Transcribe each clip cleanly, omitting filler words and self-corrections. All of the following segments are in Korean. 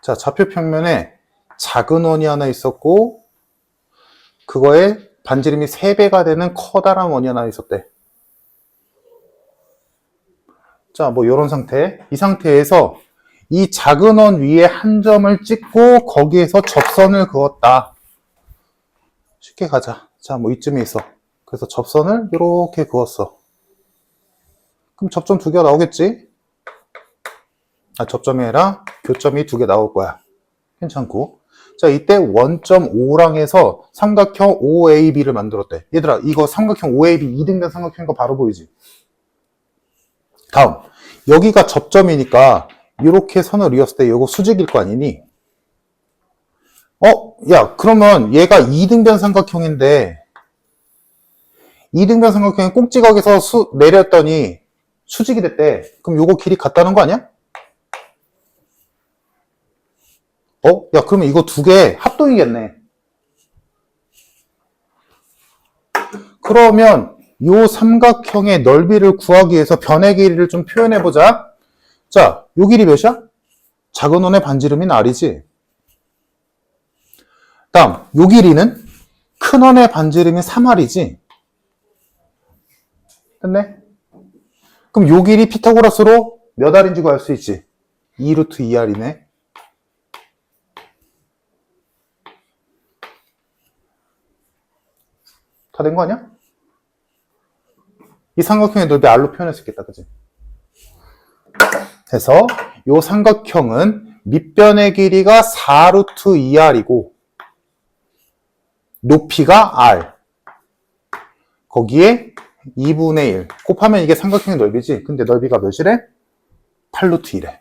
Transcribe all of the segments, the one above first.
자, 좌표 평면에 작은 원이 하나 있었고 그거에 반지름이 3배가 되는 커다란 원이 하나 있었대. 자, 뭐 이런 상태. 이 상태에서 이 작은 원 위에 한 점을 찍고 거기에서 접선을 그었다. 쉽게 가자. 자, 뭐 이쯤에 있어. 그래서 접선을 이렇게 그었어. 그럼 접점 2개가 나오겠지? 아, 접점이 아니라 교점이 2개 나올 거야. 괜찮고. 자, 이때 원점 O랑해서 삼각형 OAB를 만들었대. 얘들아, 이거 삼각형 OAB 2등변 삼각형인 거 바로 보이지? 다음, 여기가 접점이니까 이렇게 선을 이었을 때 이거 수직일 거 아니니? 야, 그러면 얘가 2등변 삼각형인데 2등변 삼각형의 꼭지각에서 내렸더니 수직이 됐대. 그럼 요거 길이 같다는 거 아니야? 야, 그러면 이거 2개 합동이겠네. 그러면 요 삼각형의 넓이를 구하기 위해서 변의 길이를 좀 표현해보자. 자, 요 길이 몇이야? 작은 원의 반지름인 R이지. 다음, 요 길이는 큰 원의 반지름인 3R이지. 됐네? 그럼 요 길이 피타고라스로 몇 R인지 구할 수 있지? 2루트 2R이네. 다 된 거 아니야? 이 삼각형의 넓이 R로 표현할 수 있겠다, 그치? 그래서 이 삼각형은 밑변의 길이가 4루트 2R이고 높이가 R. 거기에 2분의 1. 곱하면 이게 삼각형의 넓이지. 근데 넓이가 몇이래? 8루트 1에.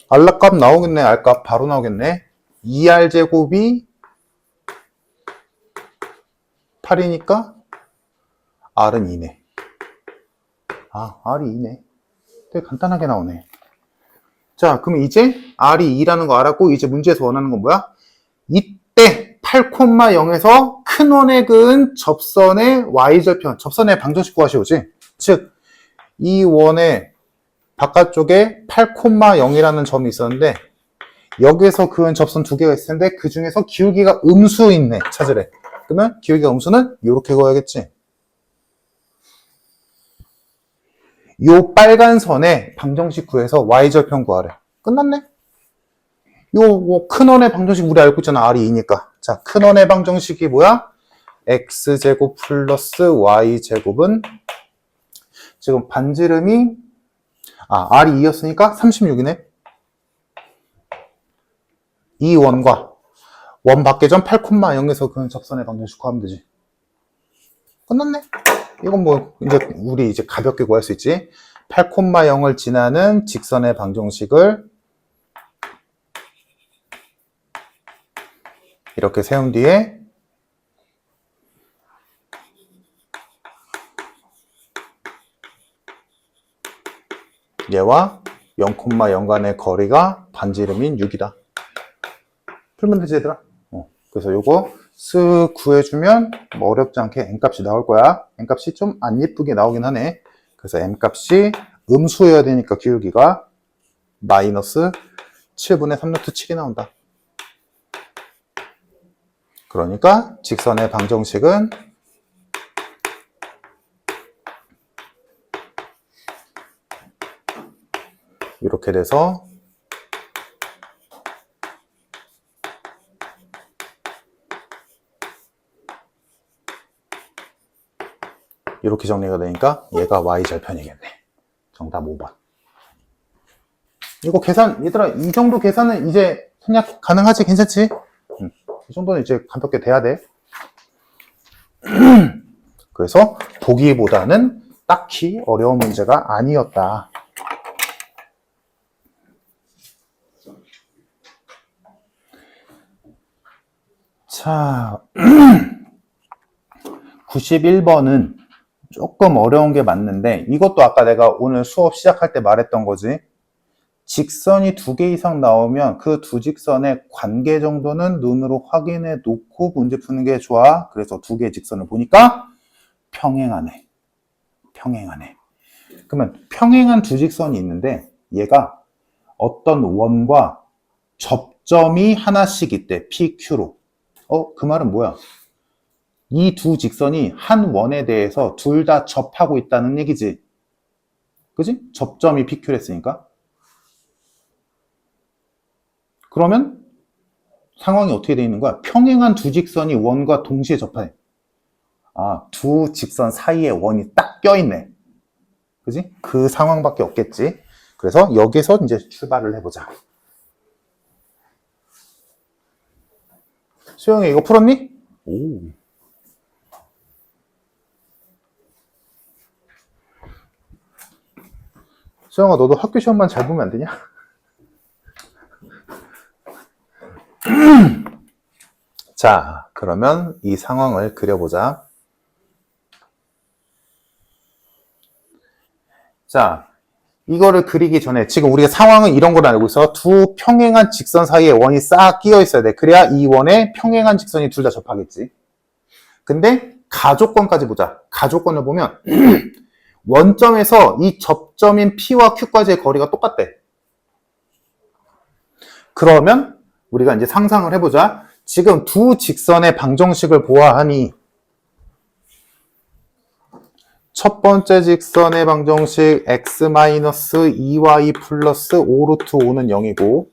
R값 나오겠네. R값 바로 나오겠네. 2R제곱이 8이니까 R은 2네. 아, R이 2네. 되게 간단하게 나오네. 자, 그럼 이제 R이 2라는 거 알았고, 이제 문제에서 원하는 건 뭐야? 이때 8,0에서 큰 원에 그은 접선의 Y절편, 접선의 방정식 구하시오지? 즉, 이 원의 바깥쪽에 8,0이라는 점이 있었는데, 여기에서 그은 접선 2개가 있을 텐데, 그 중에서 기울기가 음수 있네. 찾으래. 그러면 기울기가 음수는 이렇게 그어야겠지. 요 빨간 선에 방정식 구해서 Y절편 구하래. 끝났네? 요 큰 원의 방정식 우리 알고 있잖아. R이 2니까. 자, 큰 원의 방정식이 뭐야? X제곱 플러스 Y제곱은 지금 반지름이 R이 2였으니까 36이네. 이 원과 원 밖의 점 8,0에서 그 접선의 방정식 구하면 되지. 끝났네? 이건 뭐 이제 우리 이제 가볍게 구할 수 있지. 8,0을 지나는 직선의 방정식을 이렇게 세운 뒤에 얘와 0,0 간의 거리가 반지름인 6이다. 풀면 되지 얘들아? 그래서 요거 쓱 구해주면 뭐 어렵지 않게 n값이 나올 거야. n값이 좀 안 예쁘게 나오긴 하네. 그래서 n값이 음수여야 되니까 기울기가 마이너스 7분의 3루트 7이 나온다. 그러니까 직선의 방정식은 이렇게 돼서 이렇게 정리가 되니까 얘가 Y절편이겠네. 정답 5번. 이거 계산, 얘들아, 이 정도 계산은 이제 생략 가능하지? 괜찮지? 이 정도는 이제 가볍게 돼야 돼. 그래서 보기보다는 딱히 어려운 문제가 아니었다. 자, 91번은 조금 어려운 게 맞는데 이것도 아까 내가 오늘 수업 시작할 때 말했던 거지. 직선이 2개 이상 나오면 그 두 직선의 관계 정도는 눈으로 확인해 놓고 문제 푸는 게 좋아. 그래서 2개의 직선을 보니까 평행하네. 평행하네. 그러면 평행한 두 직선이 있는데 얘가 어떤 원과 접점이 하나씩 있대. PQ로. 그 말은 뭐야? 이 두 직선이 한 원에 대해서 둘 다 접하고 있다는 얘기지. 그지? 접점이 PQ를 했으니까. 그러면 상황이 어떻게 되어 있는 거야? 평행한 두 직선이 원과 동시에 접하네. 두 직선 사이에 원이 딱 껴있네. 그지? 그 상황밖에 없겠지. 그래서 여기서 이제 출발을 해보자. 수영이 이거 풀었니? 오. 수영아, 너도 학교 시험만 잘 보면 안 되냐? 자, 그러면 이 상황을 그려보자. 자, 이거를 그리기 전에 지금 우리가 상황은 이런 걸 알고 있어. 두 평행한 직선 사이에 원이 싹 끼어 있어야 돼. 그래야 이 원에 평행한 직선이 둘 다 접하겠지. 근데 가족권까지 보자. 가족권을 보면 원점에서 이 접점인 P와 Q까지의 거리가 똑같대. 그러면 우리가 이제 상상을 해보자. 지금 두 직선의 방정식을 보아하니 첫 번째 직선의 방정식 x-2y 플러스 5루트 5는 0이고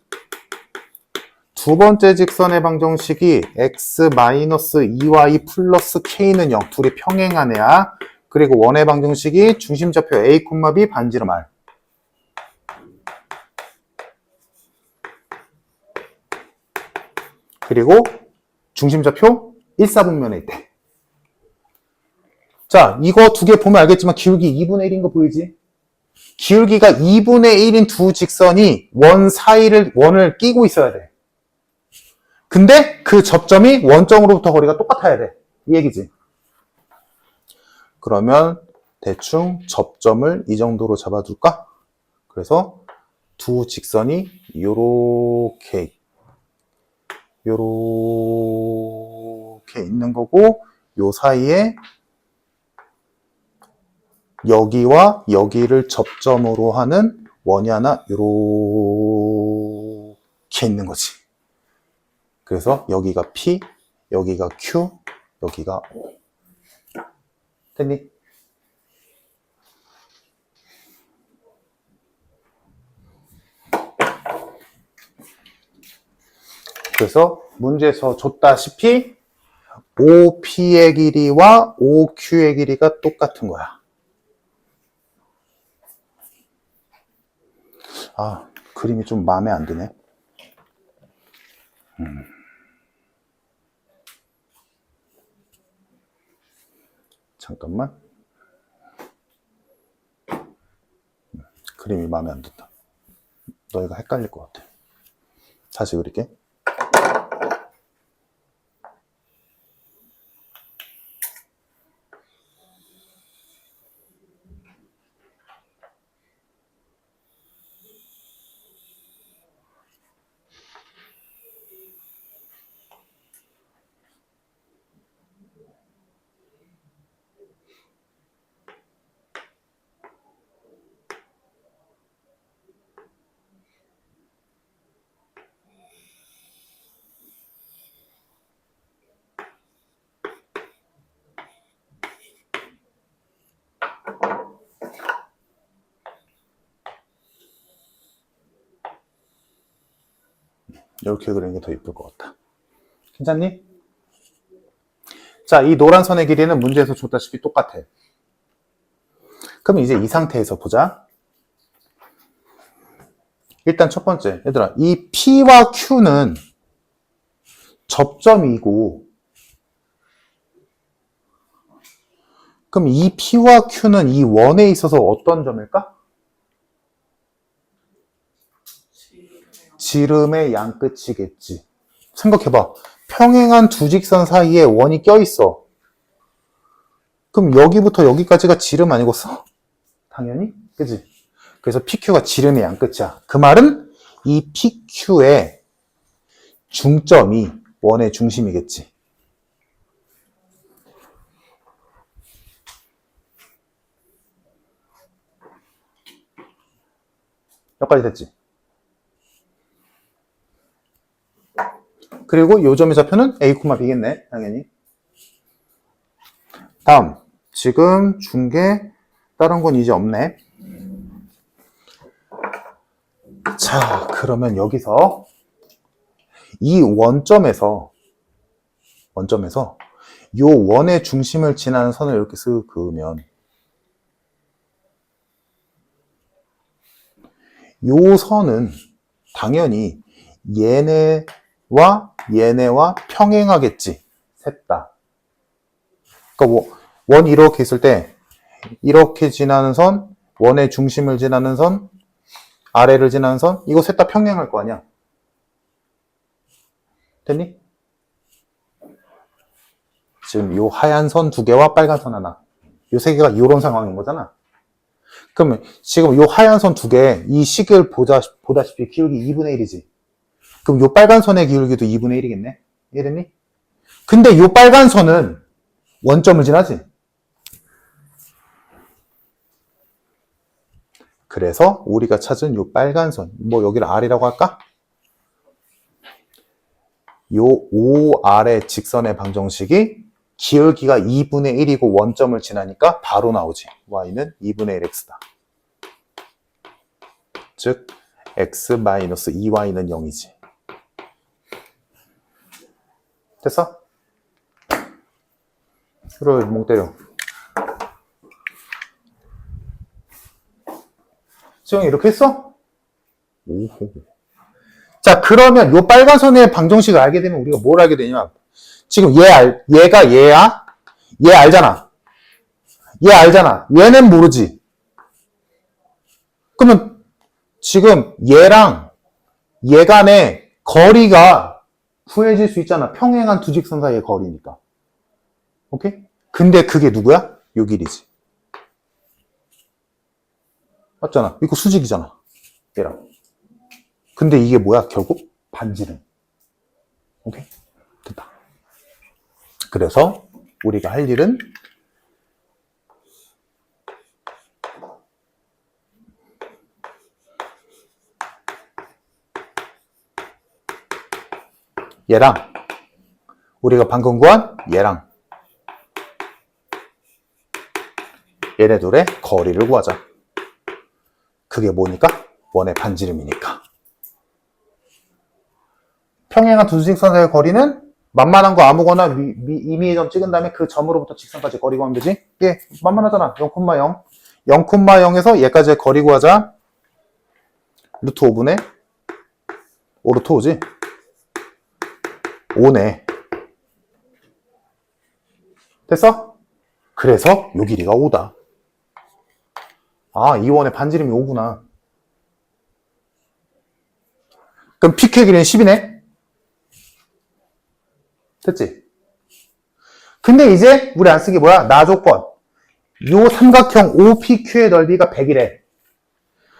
두 번째 직선의 방정식이 x-2y 플러스 k는 0. 둘이 평행한 애야. 그리고 원의 방정식이 중심좌표 a, b 반지름 r. 그리고 중심좌표 1사분면에 있대. 자, 이거 두 개 보면 알겠지만 기울기 2분의 1인 거 보이지? 기울기가 2분의 1인 두 직선이 원을 끼고 있어야 돼. 근데 그 접점이 원점으로부터 거리가 똑같아야 돼. 이 얘기지. 그러면 대충 접점을 이 정도로 잡아둘까? 그래서 두 직선이 요렇게 있는 거고 요 사이에 여기와 여기를 접점으로 하는 원이 하나 요렇게 있는 거지. 그래서 여기가 P, 여기가 Q, 여기가 O. 됐니? 그래서 문제에서 줬다시피 OP의 길이와 OQ의 길이가 똑같은 거야. 그림이 좀 마음에 안 드네. 잠깐만. 그림이 마음에 안 든다. 너희가 헷갈릴 것 같아. 다시 그릴게. 이렇게 그리는 게 더 이쁠 것 같다. 괜찮니? 자, 이 노란 선의 길이는 문제에서 줬다시피 똑같아. 그럼 이제 이 상태에서 보자. 일단 첫 번째, 얘들아, 이 P와 Q는 접점이고, 그럼 이 P와 Q는 이 원에 있어서 어떤 점일까? 지름의 양끝이겠지. 생각해봐. 평행한 두 직선 사이에 원이 껴있어. 그럼 여기부터 여기까지가 지름 아니겠어? 당연히? 그치? 그래서 PQ가 지름의 양끝이야. 그 말은 이 PQ의 중점이 원의 중심이겠지. 여기까지 됐지? 그리고 요점의 좌표는 A, B겠네, 당연히. 다음, 지금 준 게 다른 건 이제 없네. 자, 그러면 여기서 이 원점에서 요 원의 중심을 지나는 선을 이렇게 쓱 그으면 요 선은 당연히 얘네와 평행하겠지. 셋 다. 그러니까 원 이렇게 있을 때 이렇게 지나는 선, 원의 중심을 지나는 선, 아래를 지나는 선, 이거 셋 다 평행할 거 아니야. 됐니? 지금 요 하얀 선 두 개와 빨간 선 하나. 요 세 개가 이런 상황인 거잖아. 그러면 지금 요 하얀 선 두 개, 이 식을 보다시피 기울기 2분의 1이지. 그럼 요 빨간 선의 기울기도 2분의 1이겠네? 이랬니? 근데 요 빨간 선은 원점을 지나지. 그래서 우리가 찾은 요 빨간 선, 뭐 여기를 R이라고 할까? 요 O 아래 직선의 방정식이 기울기가 2분의 1이고 원점을 지나니까 바로 나오지. Y는 2분의 1X다. 즉 X-2Y는 0이지. 됐어? 그래, 멍 때려. 수영이 이렇게 했어? 오호. 자, 그러면 요 빨간 선의 방정식을 알게 되면 우리가 뭘 알게 되냐면, 지금 얘가 얘야? 얘 알잖아. 얘 알잖아. 얘는 모르지. 그러면 지금 얘랑 얘 간의 거리가 구해질 수 있잖아. 평행한 두 직선 사이의 거리니까. 오케이? 근데 그게 누구야? 요 길이지. 맞잖아. 이거 수직이잖아. 얘랑. 근데 이게 뭐야? 결국 반지름. 오케이? 됐다. 그래서 우리가 할 일은 얘랑 우리가 방금 구한 얘랑 얘네 둘의 거리를 구하자. 그게 뭐니까? 원의 반지름이니까. 평행한 두 직선 사이의 거리는 만만한 거 아무거나 임의의 점 찍은 다음에 그 점으로부터 직선까지 거리 구하면 되지? 예, 만만하잖아. 0,0. 0,0에서 얘까지의 거리 구하자. 루트 5분의 5 루트 5지? 5네. 됐어? 그래서 요 길이가 5다. 아, 이 원의 반지름이 5구나. 그럼 PQ의 길이는 10이네? 됐지? 근데 이제 우리 안 쓴 게 뭐야? 나 조건. 요 삼각형 OPQ의 넓이가 100이래.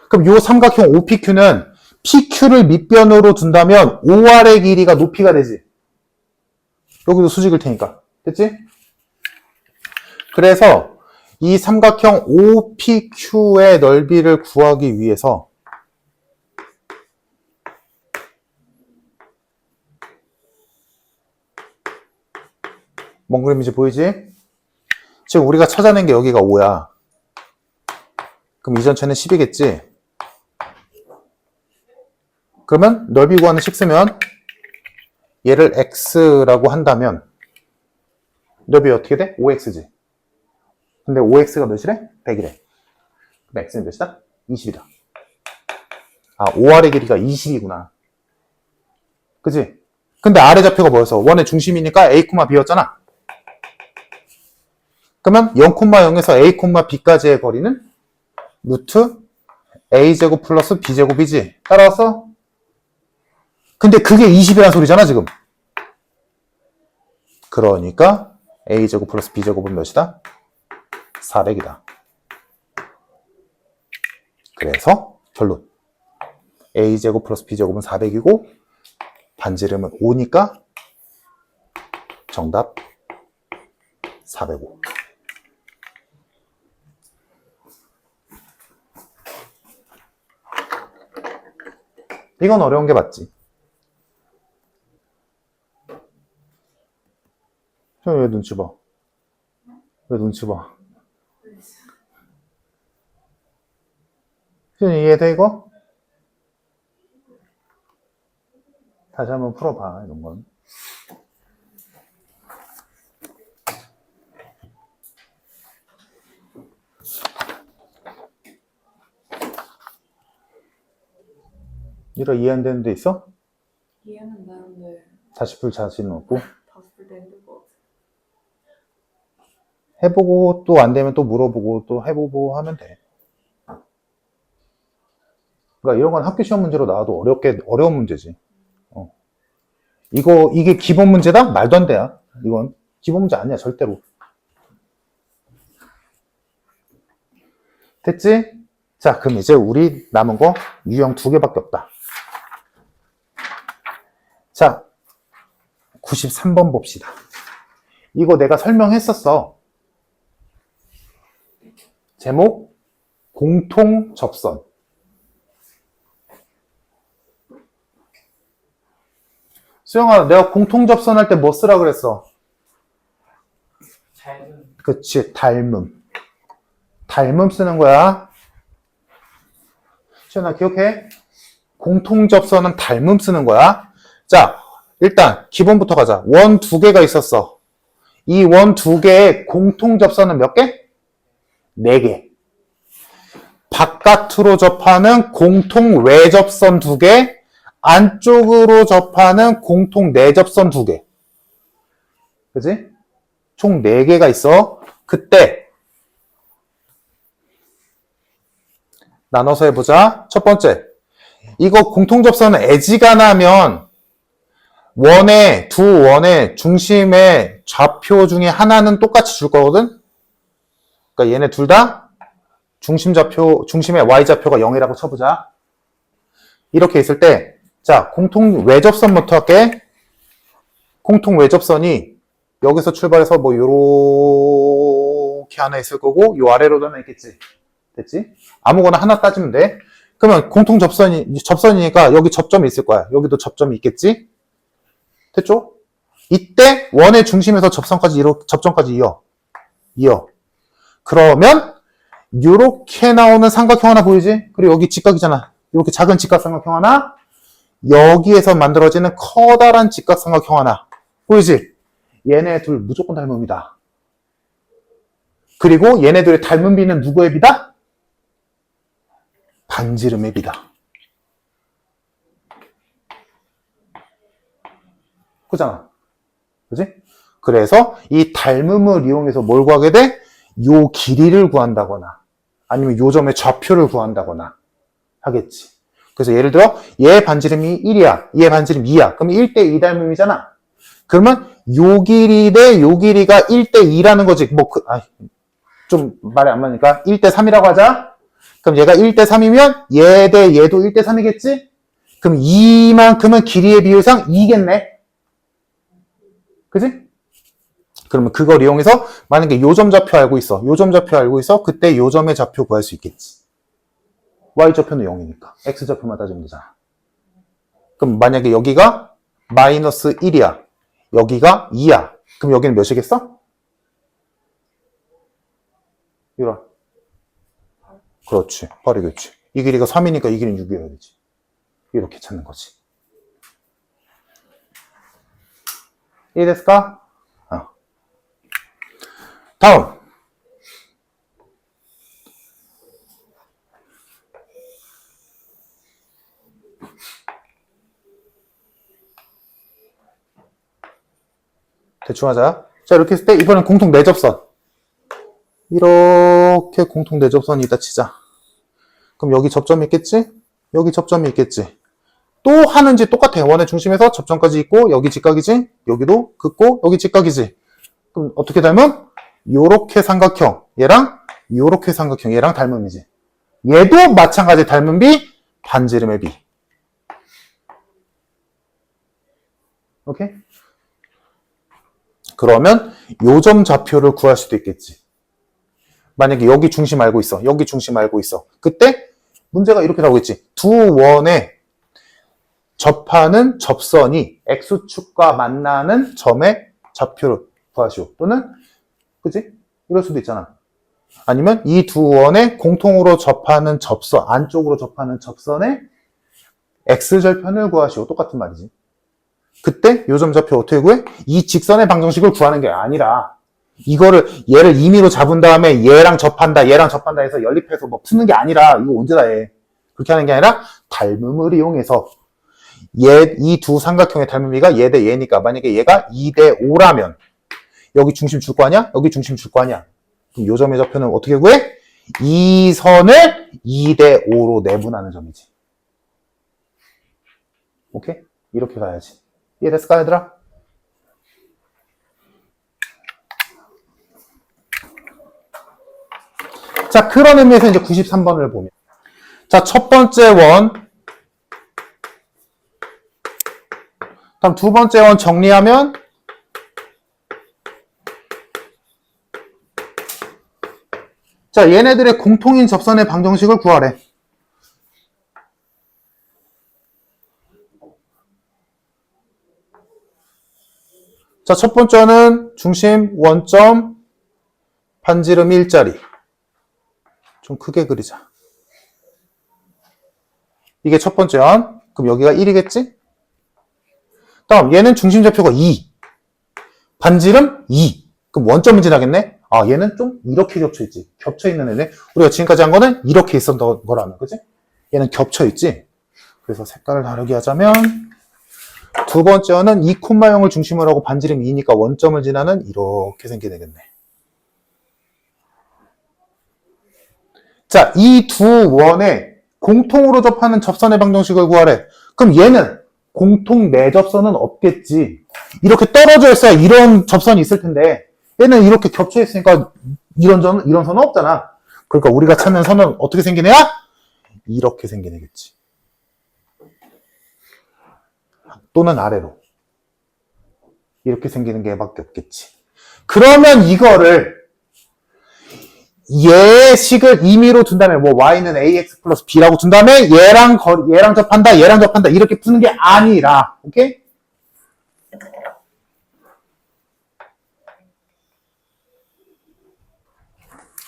그럼 요 삼각형 OPQ는 PQ를 밑변으로 둔다면 OR의 길이가 높이가 되지. 여기도 수직일 테니까. 됐지? 그래서 이 삼각형 OPQ의 넓이를 구하기 위해서 뭔 그림인지 보이지? 지금 우리가 찾아낸 게 여기가 5야. 그럼 이 전체는 10이겠지? 그러면 넓이 구하는 식 쓰면 얘를 x라고 한다면 넓이 어떻게 돼? 5x지. 근데 5x가 몇이래? 100이래. 그럼 x는 몇이다? 20이다. 아, 5r의 길이가 20이구나. 그치? 근데 r의 좌표가 뭐였어? 원의 중심이니까 a, b였잖아. 그러면 0,0에서 a, b까지의 거리는 루트 a제곱 플러스 b제곱이지. 따라왔어? 근데 그게 20이란 소리잖아, 지금. 그러니까 a제곱 플러스 b제곱은 몇이다? 400이다. 그래서 결론. a제곱 플러스 b제곱은 400이고 반지름은 5니까 정답 405. 이건 어려운 게 맞지. 왜 눈치 봐? 왜 눈치 봐? 이해돼, 이거? 다시 한번 풀어봐, 이런 건. 이거 이해 안 되는 데 있어? 이해는 되는데 다시 풀 자신은 없고? 다시 풀 때 힘들 것 같아. 해보고 또 안 되면 또 물어보고 또 해보고 하면 돼. 그러니까 이런 건 학교 시험 문제로 나와도 어려운 문제지. 이게 기본 문제다? 말도 안 돼야. 이건 기본 문제 아니야, 절대로. 됐지? 자, 그럼 이제 우리 남은 거 유형 2개밖에 없다. 자, 93번 봅시다. 이거 내가 설명했었어. 제목, 공통 접선. 수영아, 내가 공통 접선할 때 뭐 쓰라 그랬어? 닮은. 그치, 닮음. 닮음 쓰는 거야. 수영아, 기억해? 공통 접선은 닮음 쓰는 거야. 자, 일단 기본부터 가자. 원 2개가 있었어. 이 원 2개의 공통 접선은 몇 개? 4개. 바깥으로 접하는 공통 외접선 2개, 안쪽으로 접하는 공통 내접선 2개. 그지? 총 4개가 있어. 그때 나눠서 해보자. 첫 번째, 이거 공통 접선은 애지간하면 두 원의 중심의 좌표 중에 하나는 똑같이 줄 거거든? 그러니까 얘네 둘 다 중심의 y좌표가 0이라고 쳐보자. 이렇게 있을 때, 자, 공통 외접선부터 할게. 공통 외접선이 여기서 출발해서 뭐 요렇게 하나 있을 거고, 요 아래로도 하나 있겠지. 됐지? 아무거나 하나 따지면 돼. 그러면 공통 접선이니까 여기 접점이 있을 거야. 여기도 접점이 있겠지? 됐죠? 이때 원의 중심에서 접점까지 이어. 그러면 요렇게 나오는 삼각형 하나 보이지? 그리고 여기 직각이잖아. 이렇게 작은 직각삼각형 하나, 여기에서 만들어지는 커다란 직각삼각형 하나 보이지? 얘네 둘 무조건 닮음이다. 그리고 얘네들의 닮은 비는 누구의 비다? 반지름의 비다. 그잖아. 그지? 그래서 이 닮음을 이용해서 뭘 구하게 돼? 요 길이를 구한다거나 아니면 요 점의 좌표를 구한다거나 하겠지. 그래서 예를 들어 얘 반지름이 1이야. 얘 반지름 2야. 그럼 1대2 닮음이잖아. 그러면 요 길이 대 요 길이가 1대2라는 거지. 좀 말이 안 맞으니까 1대3이라고 하자. 그럼 얘가 1대3이면 얘 대 얘도 1대3이겠지? 그럼 이만큼은 길이의 비율상 2겠네. 그지? 그러면 그걸 이용해서 만약에 요점 좌표 알고 있어. 요점 좌표 알고 있어. 그때 요점의 좌표 구할 수 있겠지. y좌표는 0이니까. x좌표만 따지면 되잖아. 그럼 만약에 여기가 마이너스 1이야. 여기가 2야. 그럼 여기는 몇이겠어? 이런. 그렇지. 8이겠지. 이 길이가 3이니까 이 길이는 6이어야 되지. 이렇게 찾는 거지. 이해됐을까? 다음. 대충 하자. 자, 이렇게 했을 때 이번엔 공통 내접선. 이렇게 공통 내접선이 있다 치자. 그럼 여기 접점이 있겠지? 여기 접점이 있겠지. 또 하는지 똑같아. 원의 중심에서 접점까지 있고 여기 직각이지? 여기도 긋고 여기 직각이지. 그럼 어떻게 닮음? 요렇게 삼각형 얘랑 요렇게 삼각형 얘랑 닮음이지. 얘도 마찬가지 닮은 비 반지름의 비. 오케이? 그러면 요점 좌표를 구할 수도 있겠지. 만약에 여기 중심 알고 있어. 여기 중심 알고 있어. 그때 문제가 이렇게 나오겠지. 두 원의 접하는 접선이 X축과 만나는 점의 좌표를 구하시오. 또는 그치? 이럴 수도 있잖아. 아니면 이 두 원의 공통으로 접하는 접선, 안쪽으로 접하는 접선의 X절편을 구하시오. 똑같은 말이지. 그때 요점 좌표 어떻게 구해? 이 직선의 방정식을 구하는 게 아니라 이거를 얘를 임의로 잡은 다음에 얘랑 접한다 해서 연립해서 뭐 푸는 게 아니라 이거 언제 다 해. 그렇게 하는 게 아니라 닮음을 이용해서 이 두 삼각형의 닮음이가 얘 대 얘니까 만약에 얘가 2대 5라면 여기 중심 줄 거 아니야? 여기 중심 줄 거 아니야? 그럼 요 점의 좌표는 어떻게 구해? 이 선을 2대 5로 내분하는 점이지. 오케이? 이렇게 가야지. 이해됐을까 얘들아? 자, 그런 의미에서 이제 93번을 보면 자, 첫 번째 원 다음 두 번째 원 정리하면 자, 얘네들의 공통인 접선의 방정식을 구하래. 자, 첫 번째는 중심, 원점, 반지름 일자리. 좀 크게 그리자. 이게 첫 번째 원. 그럼 여기가 1이겠지? 다음 얘는 중심 좌표가 2. 반지름 2. 그럼 원점은 지나겠네? 아, 얘는 좀 이렇게 겹쳐있지. 겹쳐있는 애네. 우리가 지금까지 한 거는 이렇게 있었던 거라면, 그치? 얘는 겹쳐있지? 그래서 색깔을 다르게 하자면, 두 번째는 2,0을 중심으로 하고 반지름 2니까 원점을 지나는 이렇게 생기게 되겠네. 자, 이 두 원의 공통으로 접하는 접선의 방정식을 구하래. 그럼 얘는 공통 내접선은 없겠지. 이렇게 떨어져 있어야 이런 접선이 있을 텐데 얘는 이렇게 겹쳐 있으니까 이런 선은 없잖아. 그러니까 우리가 찾는 선은 어떻게 생긴 애야? 이렇게 생긴 애겠지. 또는 아래로. 이렇게 생기는 게 밖에 없겠지. 그러면 이거를 얘의 식을 임의로 둔 다음에 뭐 y는 ax 플러스 b라고 둔 다음에 얘랑 접한다 이렇게 푸는 게 아니라 오케이?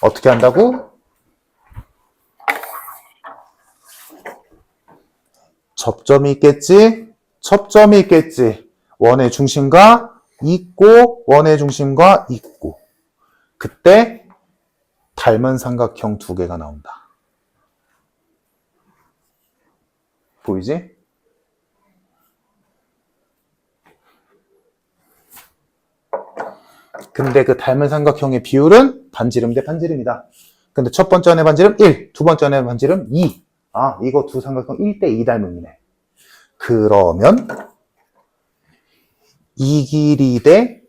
어떻게 한다고? 접점이 있겠지? 첩점이 있겠지? 원의 중심과 있고 원의 중심과 있고 그때 닮은 삼각형 두 개가 나온다. 보이지? 근데 그 닮은 삼각형의 비율은 반지름 대 반지름이다. 근데 첫 번째 원의 반지름 1, 두 번째 원의 반지름 2. 아, 이거 두 삼각형 1대 2 닮음이네. 그러면 이 길이 대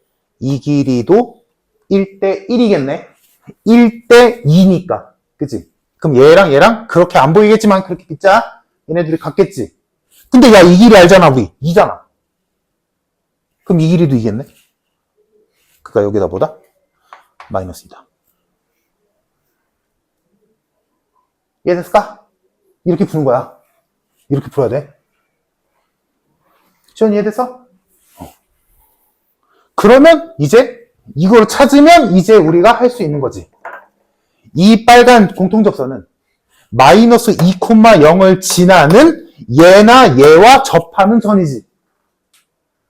이 길이도 1대 1이겠네. 1대 2니까. 그치? 그럼 얘랑 그렇게 안 보이겠지만 그렇게 빗자. 얘네들이 같겠지. 근데 야, 이 길이 알잖아, 우리. 2잖아. 그럼 이 길이도 2겠네. 그니까 여기다 보다 마이너스 2다. 이해됐을까? 이렇게 푸는 거야. 이렇게 풀어야 돼. 시원 이해됐어? 그러면 이제 이걸 찾으면 이제 우리가 할 수 있는 거지. 이 빨간 공통접선은 마이너스 2,0을 지나는 얘나 얘와 접하는 선이지.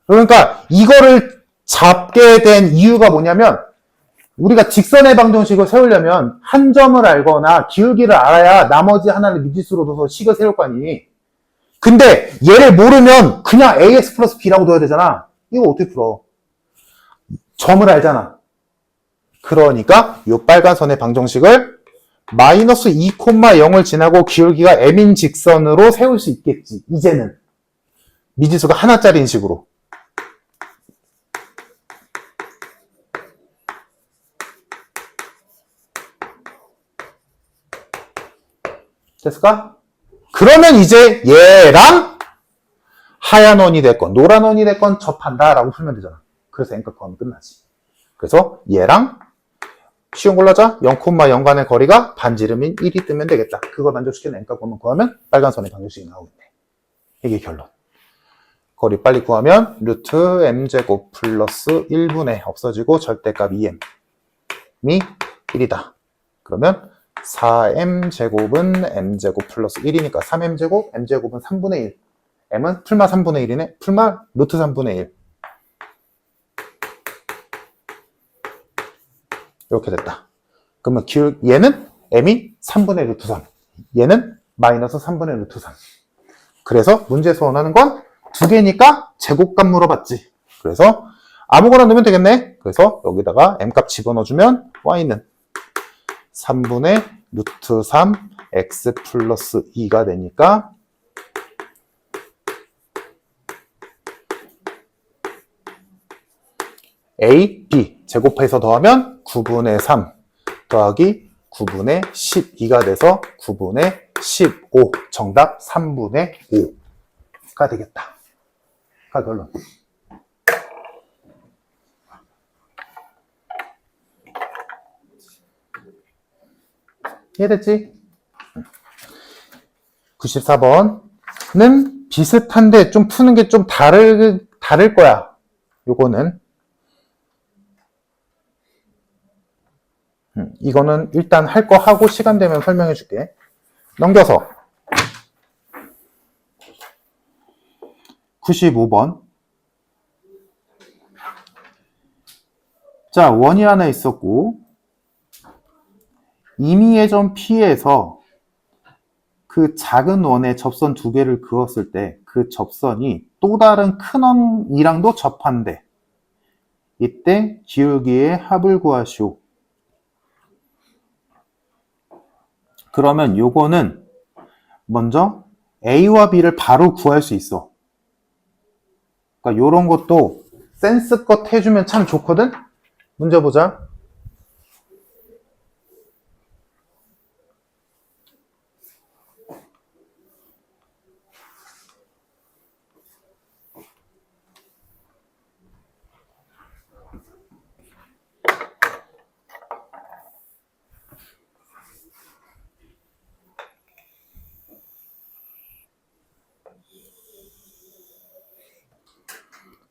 그러니까 이거를 잡게 된 이유가 뭐냐면 우리가 직선의 방정식을 세우려면 한 점을 알거나 기울기를 알아야 나머지 하나를 미지수로 둬서 식을 세울 거 아니. 근데 얘를 모르면 그냥 ax 플러스 b라고 둬야 되잖아. 이거 어떻게 풀어? 점을 알잖아. 그러니까 이 빨간 선의 방정식을 마이너스 2,0을 지나고 기울기가 m인 직선으로 세울 수 있겠지. 이제는 미지수가 하나짜리인 식으로. 됐을까? 그러면 이제 얘랑 하얀 원이 됐건 노란 원이 됐건 접한다 라고 풀면 되잖아. 그래서 n값 구하면 끝나지. 그래서 얘랑 쉬운 걸로 하자. 0,0 간의 거리가 반지름인 1이 뜨면 되겠다. 그걸 만족시키는 n값 구하면 빨간 선의 방정식이 나오겠네. 이게 결론. 거리 빨리 구하면 루트 m제곱 플러스 1분의 없어지고 절대값 2m이 1이다. 그러면 4m제곱은 m제곱 플러스 1이니까 3m제곱, m제곱은 3분의 1. m은 풀마 3분의 1이네. 풀마 루트 3분의 1. 이렇게 됐다. 그러면 얘는 m이 3분의 루트 3. 얘는 마이너스 3분의 루트 3. 그래서 문제에서 원하는 건 두 개니까 제곱값 물어봤지. 그래서 아무거나 넣으면 되겠네. 그래서 여기다가 m값 집어넣어주면 y는 3분의 루트 3 x 플러스 2가 되니까 a, b 제곱해서 더하면 9분의 3 더하기 9분의 12가 돼서 9분의 15 정답 3분의 5가 되겠다. 가 결론. 이해됐지? 94번은 비슷한데 좀 푸는 게 좀 다를 거야. 요거는 이거는 일단 할 거 하고 시간 되면 설명해 줄게. 넘겨서 95번. 자, 원이 하나 있었고 임의의 점 P에서 그 작은 원에 접선 두 개를 그었을 때 그 접선이 또 다른 큰 원이랑도 접한대. 이때 기울기의 합을 구하시오. 그러면 요거는 먼저 A와 B를 바로 구할 수 있어. 그러니까 요런 것도 센스껏 해주면 참 좋거든? 문제 보자.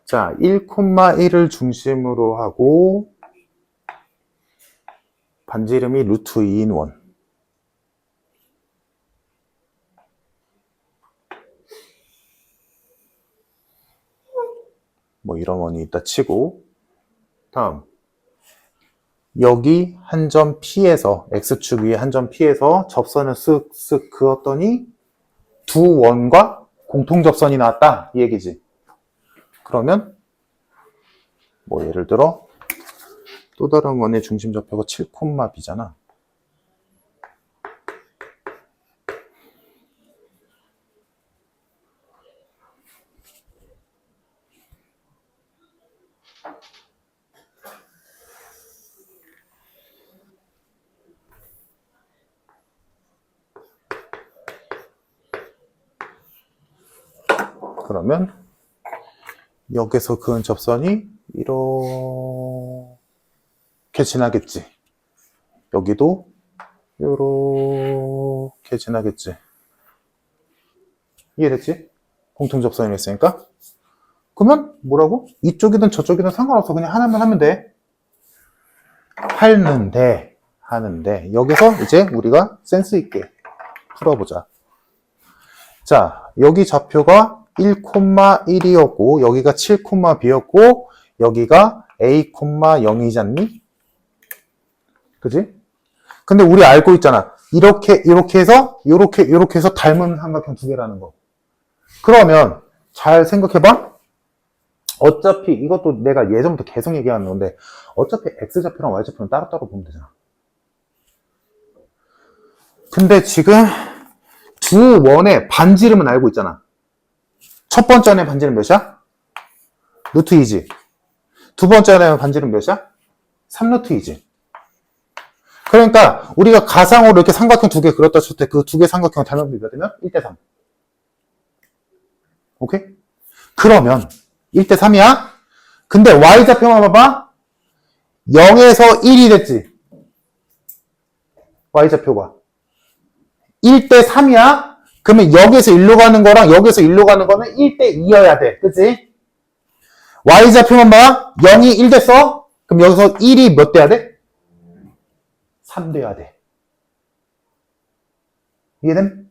자, 1,1을 중심으로 하고 반지름이 루트 2인 원. 뭐 이런 원이 있다 치고 다음 여기 한 점 P에서 X축 위에 한 점 P에서 접선을 쓱쓱 그었더니 두 원과 공통접선이 나왔다 이 얘기지. 그러면 뭐 예를 들어 또 다른 원의 중심 좌표가 7,B잖아. 그러면 여기서 그은 접선이 이렇게 지나겠지. 여기도 이렇게 지나겠지. 이해됐지? 공통접선이 있으니까. 그러면 뭐라고? 이쪽이든 저쪽이든 상관없어. 그냥 하나만 하면 돼. 하는데 여기서 이제 우리가 센스 있게 풀어보자. 자, 여기 좌표가 1,1이었고 여기가 7,B였고 여기가 A,0이잖니? 그지? 근데 우리 알고 있잖아. 이렇게 해서 이렇게 해서 닮은 삼각형 두 개라는 거. 그러면 잘 생각해봐. 어차피 이것도 내가 예전부터 계속 얘기하는 건데 어차피 X좌표랑 Y좌표는 따로따로 보면 되잖아. 근데 지금 두 원의 반지름은 알고 있잖아. 첫 번째 원의 반지름 몇이야? 루트 2지. 두 번째 원의 반지름 몇이야? 3루트 2지. 그러니까 우리가 가상으로 이렇게 삼각형 두 개 그렸다 쳤을 때 그 두 개 삼각형 닮은 비가 되면 1대3. 오케이? 그러면 1대3이야? 근데 Y좌표만 봐봐. 0에서 1이 됐지. Y좌표가. 1대3이야? 그러면 여기서 1로 가는 거랑 여기서 1로 가는 거는 1대 2여야 돼. 그치? y좌표만 봐. 0이 1 됐어? 그럼 여기서 1이 몇 돼야 돼? 3 돼야 돼. 이해됨?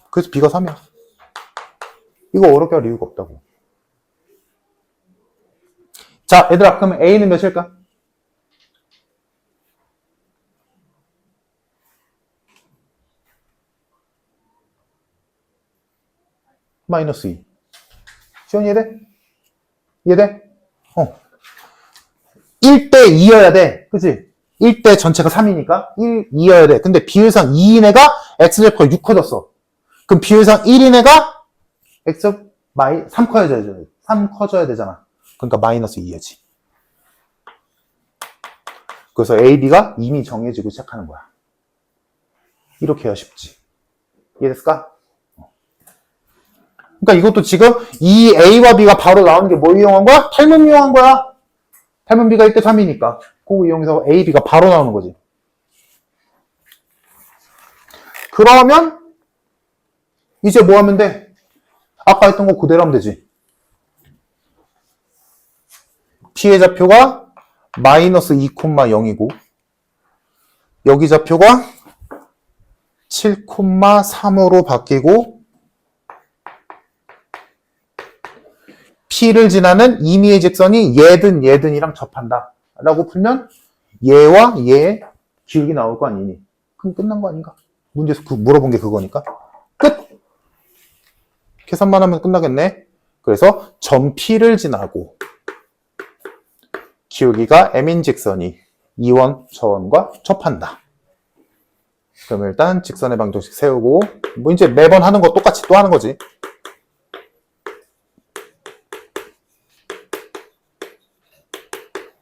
그래서 b가 3이야. 이거 어렵게 할 이유가 없다고. 자, 얘들아, 그러면 a는 몇일까? 마이너스 2. 시원 이해돼? 이해돼? 1대 2여야 돼. 그치? 1대 전체가 3이니까 1, 2여야 돼. 근데 비율상 2인 애가 x제곱가 6 커졌어. 그럼 비율상 1인 애가 x 3 커져야 되잖아. 3 커져야 되잖아. 그러니까 마이너스 2여지. 그래서 a, b가 이미 정해지고 시작하는 거야. 이렇게 해야 쉽지. 이해됐을까? 그러니까 이것도 지금 이 a와 b가 바로 나오는 게 뭐 이용한 거야? 탈문 이용한 거야. 탈문 b가 1대 3이니까 그거 이용해서 a, b가 바로 나오는 거지. 그러면 이제 뭐 하면 돼? 아까 했던 거 그대로 하면 되지. p의 좌표가 마이너스 2,0이고 여기 좌표가 7,3으로 바뀌고 P를 지나는 임의의 직선이 얘든이랑 접한다 라고 풀면 얘와 얘의 기울기 나올 거 아니니? 그럼 끝난 거 아닌가? 문제에서 물어본 게 그거니까 끝! 계산만 하면 끝나겠네. 그래서 점 P를 지나고 기울기가 M인 직선이 이 원 저원과 접한다. 그럼 일단 직선의 방정식 세우고 뭐 이제 매번 하는 거 똑같이 또 하는 거지.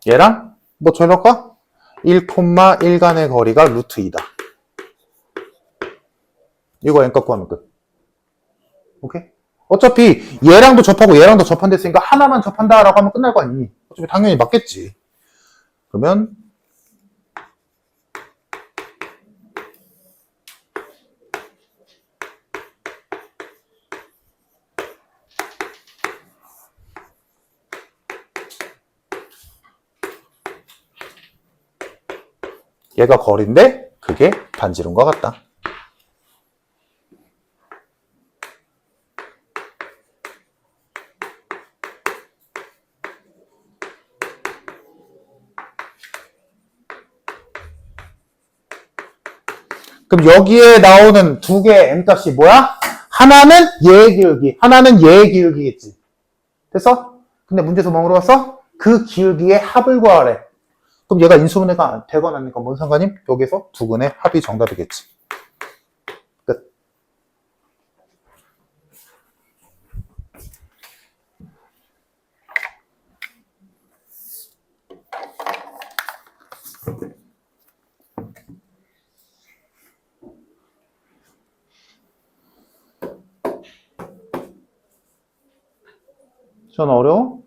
얘랑 뭐 저럴까? 1,1간의 거리가 루트 2다. 이거 n 값 구하면 끝. 오케이? 어차피 얘랑도 접하고 얘랑도 접한댔으니까 하나만 접한다라고 하면 끝날 거 아니니? 어차피 당연히 맞겠지. 그러면 얘가 거리인데 그게 반지름과 같다. 그럼 여기에 나오는 두 개의 n값이 뭐야? 하나는 얘의 기울기, 하나는 얘의 기울기겠지. 됐어? 근데 문제에서 뭐 물어봤어? 그 기울기의 합을 구하래. 그럼 얘가 인수분해가 되거나 아니니까 뭔 상관임? 여기서 두 근의 합이 정답이겠지. 끝. 전 어려워?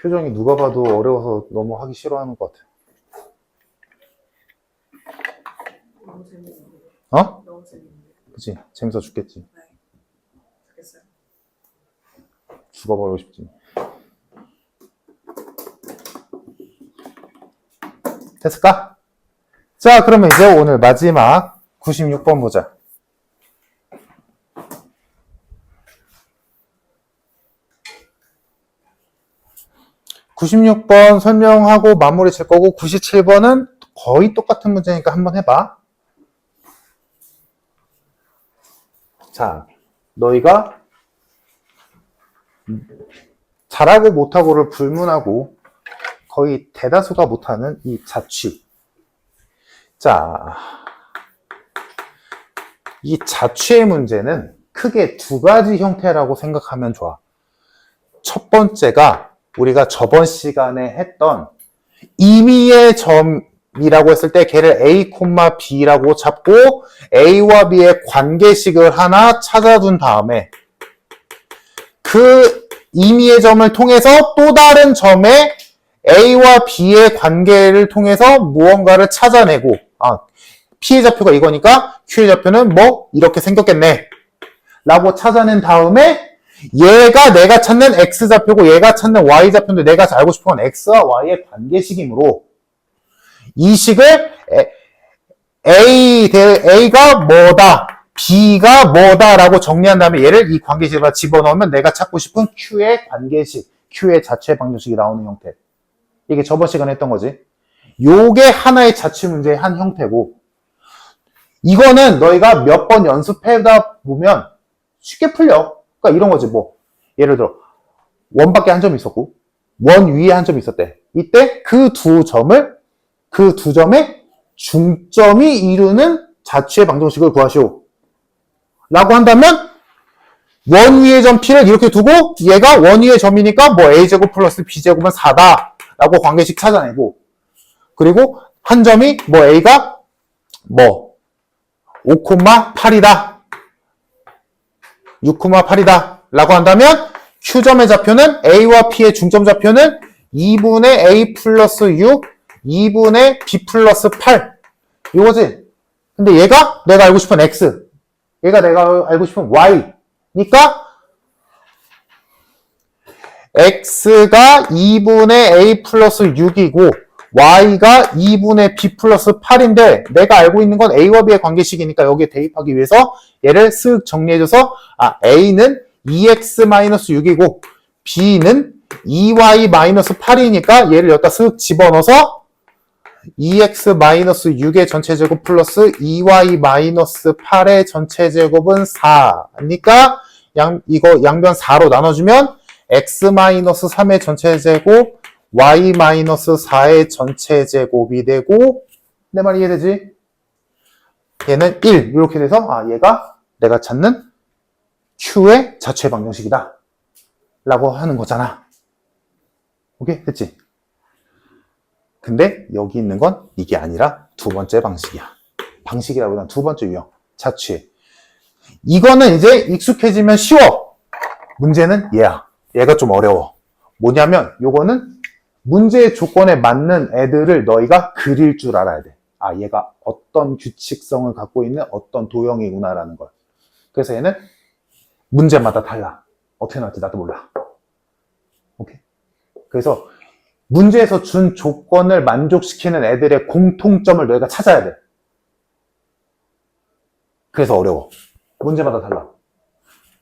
표정이 누가 봐도 어려워서 너무 하기 싫어하는 것 같아. 너무 재밌는데. 어? 너무 재밌는데. 그치? 재밌어 죽겠지. 네. 좋겠어요. 죽어버리고 싶지. 됐을까? 자, 그러면 이제 오늘 마지막 96번 보자. 96번 설명하고 마무리 칠 거고 97번은 거의 똑같은 문제니까 한번 해봐. 자, 너희가 잘하고 못하고를 불문하고 거의 대다수가 못하는 이 자취. 자, 이 자취의 문제는 크게 두 가지 형태라고 생각하면 좋아. 첫 번째가 우리가 저번 시간에 했던 임의의 점이라고 했을 때 걔를 A, B라고 잡고 A와 B의 관계식을 하나 찾아둔 다음에 그 임의의 점을 통해서 또 다른 점에 A와 B의 관계를 통해서 무언가를 찾아내고, P의 좌표가 이거니까 Q의 좌표는 뭐 이렇게 생겼겠네 라고 찾아낸 다음에 얘가 내가 찾는 X좌표고 얘가 찾는 Y좌표인데 내가 알고 싶은 건 X와 Y의 관계식이므로 이 식을 A가 뭐다, B가 뭐다 라고 정리한 다음에 얘를 이 관계식에다 집어넣으면 내가 찾고 싶은 Q의 관계식, Q의 자체 방정식이 나오는 형태. 이게 저번 시간에 했던 거지. 요게 하나의 자취 문제의 한 형태고, 이거는 너희가 몇 번 연습하다 보면 쉽게 풀려. 그러니까 이런 거지. 뭐 예를 들어 원 밖에 한 점이 있었고 원 위에 한 점이 있었대. 이때 그 두 점의 중점이 이루는 자취의 방정식을 구하시오 라고 한다면 원 위의 점 P를 이렇게 두고 얘가 원 위의 점이니까 뭐 A제곱 플러스 B제곱은 4다 라고 관계식 찾아내고, 그리고 한 점이 뭐 A가 뭐 5,8이다 6,8이다 라고 한다면 Q점의 좌표는 A와 P의 중점 좌표는 2분의 A 플러스 6 2분의 B 플러스 8 이거지. 근데 얘가 내가 알고 싶은 X, 얘가 내가 알고 싶은 Y니까 X가 2분의 A 플러스 6이고 Y가 2분의 B 플러스 8인데 내가 알고 있는 건 A와 B의 관계식이니까 여기에 대입하기 위해서 얘를 쓱 정리해줘서 A는 2X-6이고 B는 2Y-8이니까 얘를 여기다 쓱 집어넣어서 2X-6의 전체제곱 플러스 2Y-8의 전체제곱은 4니까 이거 양변 4로 나눠주면 X-3의 전체제곱 Y-4의 전체제곱이 되고, 내 말이 이해되지? 얘는 1 이렇게 돼서 얘가 내가 찾는 Q의 자체 방정식이다 라고 하는 거잖아. 오케이? 됐지? 근데 여기 있는 건 이게 아니라 두 번째 방식이야. 방식이라보다는 두 번째 유형, 자취. 이거는 이제 익숙해지면 쉬워. 문제는 얘야. 얘가 좀 어려워. 뭐냐면 요거는 문제의 조건에 맞는 애들을 너희가 그릴 줄 알아야 돼. 얘가 어떤 규칙성을 갖고 있는 어떤 도형이구나라는 걸. 그래서 얘는 문제마다 달라. 어떻게 나올지 나도 몰라. 오케이? 그래서 문제에서 준 조건을 만족시키는 애들의 공통점을 너희가 찾아야 돼. 그래서 어려워. 문제마다 달라.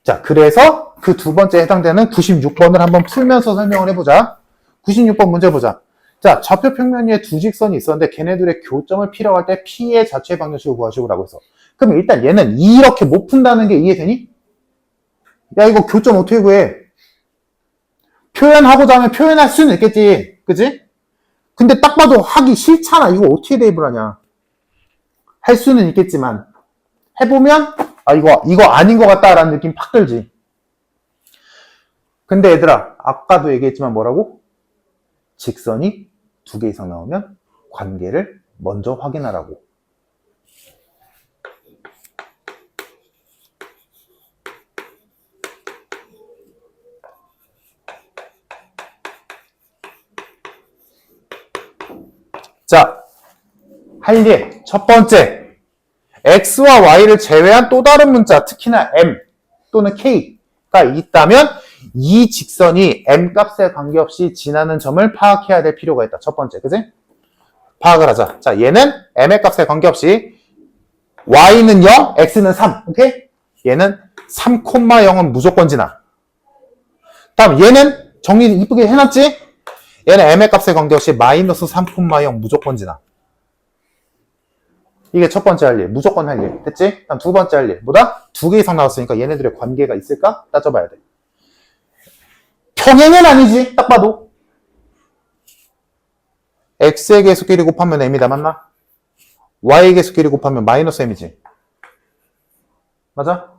자, 그래서 그 두 번째 해당되는 96번을 한번 풀면서 설명을 해보자. 96번 문제 보자. 자, 좌표 평면 위에 두 직선이 있었는데 걔네들의 교점을 P라고 할 때 P의 자체 방정식을 구하시오라고 했어. 그럼 일단 얘는 이렇게 못 푼다는 게 이해되니? 야, 이거 교점 어떻게 구해? 표현하고자 하면 표현할 수는 있겠지. 그지? 근데 딱 봐도 하기 싫잖아. 이거 어떻게 대입을 하냐. 할 수는 있겠지만 해보면 이거 아닌 것 같다라는 느낌 팍 들지. 근데 얘들아, 아까도 얘기했지만 뭐라고? 직선이 두 개 이상 나오면 관계를 먼저 확인하라고. 자, 할 일 첫 번째, X와 Y를 제외한 또 다른 문자, 특히나 M 또는 K가 있다면 이 직선이 M 값에 관계없이 지나는 점을 파악해야 될 필요가 있다. 첫 번째, 그지? 파악을 하자. 자, 얘는 M의 값에 관계없이 Y는 0, X는 3, 오케이? 얘는 3,0은 무조건 지나. 다음 얘는 정리 이쁘게 해놨지? 얘는 M의 값에 관계없이 마이너스 3,0 무조건 지나. 이게 첫 번째 할 일, 무조건 할 일. 됐지? 다음 두 번째 할 일. 뭐다? 두 개 이상 나왔으니까 얘네들의 관계가 있을까? 따져봐야 돼. 평행은 아니지, 딱 봐도. X의 계수끼리 곱하면 M이다, 맞나? Y의 계수끼리 곱하면 마이너스 M이지. 맞아?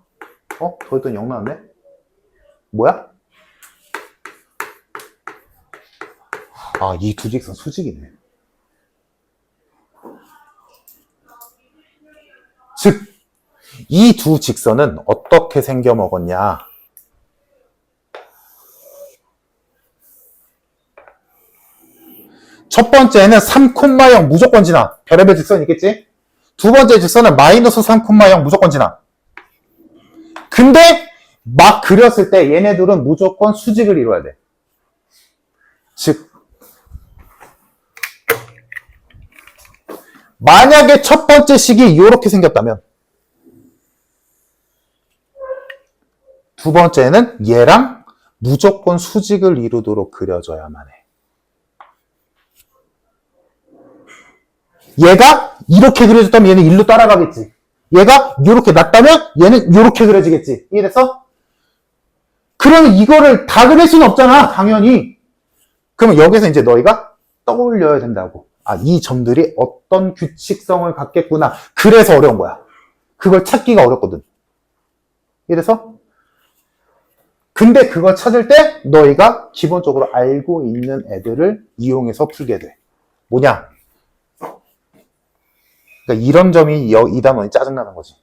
더했더니 0 나왔네? 뭐야? 이 두 직선 수직이네. 즉, 이 두 직선은 어떻게 생겨 먹었냐? 첫 번째는 3,0 무조건 지나. 별의별 직선이 있겠지? 두 번째 직선은 마이너스 3,0 무조건 지나. 근데 막 그렸을 때 얘네들은 무조건 수직을 이루어야 돼. 즉 만약에 첫 번째 식이 이렇게 생겼다면 두 번째는 얘랑 무조건 수직을 이루도록 그려줘야만 해. 얘가 이렇게 그려졌다면 얘는 일로 따라가겠지. 얘가 이렇게 났다면 얘는 이렇게 그려지겠지. 이해됐어? 그러면 이거를 다 그릴 수는 없잖아, 당연히. 그러면 여기서 이제 너희가 떠올려야 된다고. 아, 이 점들이 어떤 규칙성을 갖겠구나. 그래서 어려운 거야. 그걸 찾기가 어렵거든. 이래서 근데 그걸 찾을 때 너희가 기본적으로 알고 있는 애들을 이용해서 풀게 돼. 뭐냐? 그러니까 이런 점이 이 단원이 짜증나는 거지.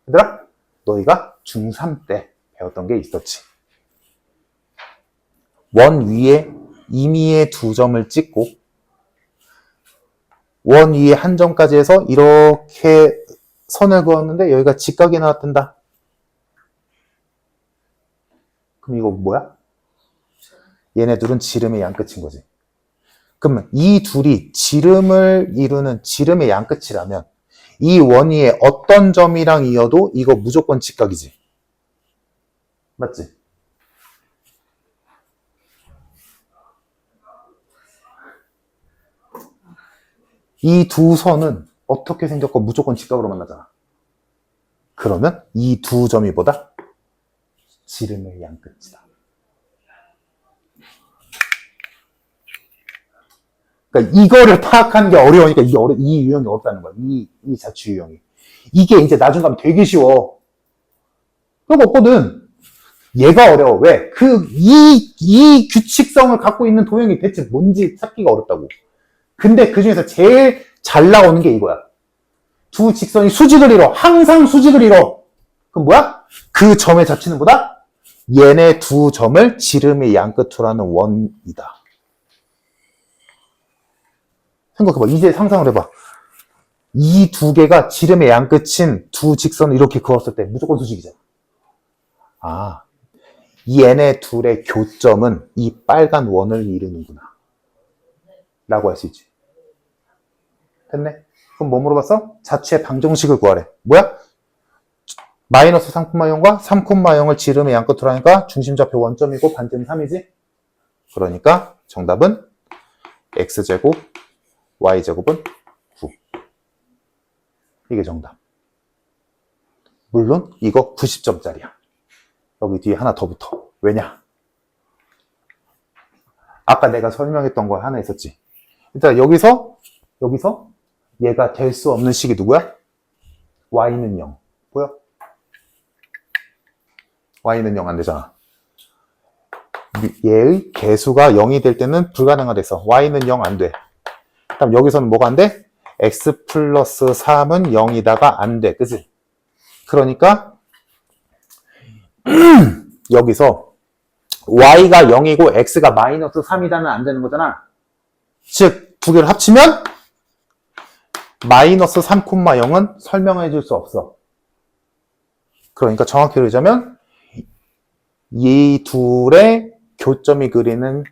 얘들아, 너희가 중3 때 배웠던 게 있었지. 원 위에 임의의 두 점을 찍고 원 위에 한 점까지 해서 이렇게 선을 그었는데 여기가 직각이 나왔단다. 그럼 이거 뭐야? 얘네들은 지름의 양끝인 거지. 그러면 이 둘이 지름을 이루는 지름의 양끝이라면 이 원 위에 어떤 점이랑 이어도 이거 무조건 직각이지. 맞지? 이 두 선은 어떻게 생겼고 무조건 직각으로 만나잖아. 그러면 이 두 점이 뭐다? 지름의 양끝이다. 그러니까 이거를 파악하는 게 어려우니까 이 유형이 어렵다는 거야. 이 자취 유형이. 이게 이제 나중 가면 되게 쉬워. 그거 없거든. 얘가 어려워. 왜? 이 규칙성을 갖고 있는 도형이 대체 뭔지 찾기가 어렵다고. 근데 그 중에서 제일 잘 나오는 게 이거야. 두 직선이 수직을 이뤄. 항상 수직을 이뤄. 그럼 뭐야? 그 점의 자취는 뭐다? 얘네 두 점을 지름의 양끝으로 하는 원이다. 생각해봐. 이제 상상을 해봐. 이 두 개가 지름의 양끝인 두 직선을 이렇게 그었을 때 무조건 수직이잖아. 아, 얘네 둘의 교점은 이 빨간 원을 이루는구나. 라고 할 수 있지. 됐네? 그럼 뭐 물어봤어? 자취의 방정식을 구하래. 뭐야? 마이너스 3,0과 3,0을 지름의 양끝으로 하니까 중심좌표 원점이고 반점이 3이지? 그러니까 정답은 x제곱 y제곱은 9. 이게 정답. 물론 이거 90점짜리야. 여기 뒤에 하나 더 붙어. 왜냐? 아까 내가 설명했던 거 하나 있었지. 일단 여기서 얘가 될 수 없는 식이 누구야? y는 0. 보여? y는 0 안 되잖아. 얘의 개수가 0이 될 때는 불가능하대서 y는 0 안 돼. 그럼 여기서는 뭐가 안 돼? x 플러스 3은 0이다가 안 돼. 그치? 그러니까 여기서 y가 0이고 x가 마이너스 3이다는 안 되는 거잖아. 즉 두 개를 합치면 마이너스 3,0은 설명해 줄 수 없어. 그러니까 정확히 그러자면 이 둘의 교점이 그리는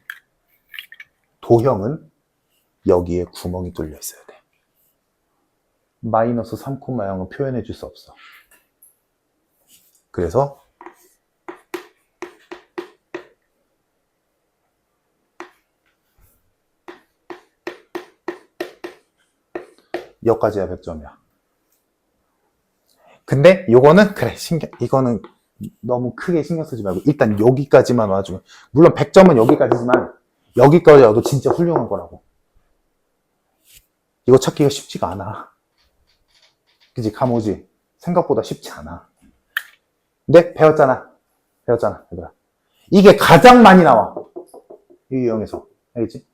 도형은 여기에 구멍이 뚫려 있어야 돼. 마이너스 3,0은 표현해 줄 수 없어. 그래서 여기까지야 100점이야. 근데 요거는 그래 이거는 너무 크게 신경 쓰지 말고 일단 여기까지만 와주면 물론 100점은 여기까지지만 여기까지 와도 진짜 훌륭한 거라고. 이거 찾기가 쉽지가 않아. 그치? 감오지? 생각보다 쉽지 않아. 근데 배웠잖아 얘들아. 이게 가장 많이 나와 이 유형에서. 알겠지?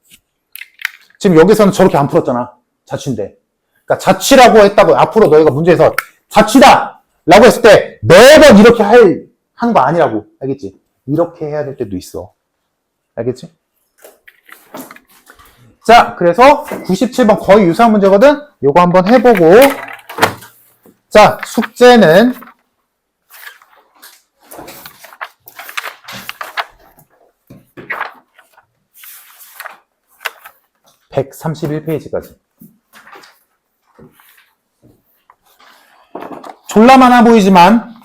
지금 여기서는 저렇게 안 풀었잖아. 자취인데. 그러니까 자취라고 했다고 앞으로 너희가 문제에서 자취다! 라고 했을 때 매번 이렇게 하는 거 아니라고. 알겠지? 이렇게 해야 될 때도 있어. 알겠지? 자, 그래서 97번 거의 유사한 문제거든? 요거 한번 해보고. 자, 숙제는 131페이지까지. 졸라 많아 보이지만,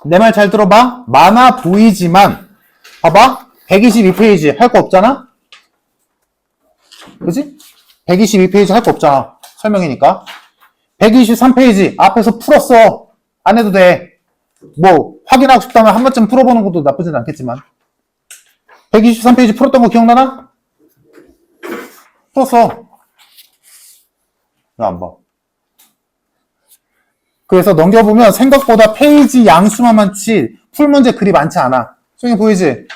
내 말 잘 들어봐. 많아 보이지만, 봐봐. 122페이지 할 거 없잖아? 그지? 122페이지 할 거 없잖아. 설명이니까. 123페이지 앞에서 풀었어. 안 해도 돼. 뭐 확인하고 싶다면 한 번쯤 풀어보는 것도 나쁘진 않겠지만. 123페이지 풀었던 거 기억나나? 풀었어. 왜 안 봐? 그래서 넘겨보면 생각보다 페이지 양수만 많지 풀 문제 그리 많지 않아. 소영이 보이지?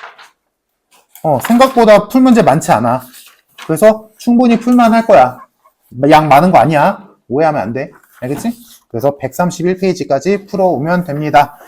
생각보다 풀 문제 많지 않아. 그래서 충분히 풀만 할 거야. 양 많은 거 아니야. 오해하면 안 돼. 알겠지? 그래서 131페이지까지 풀어오면 됩니다.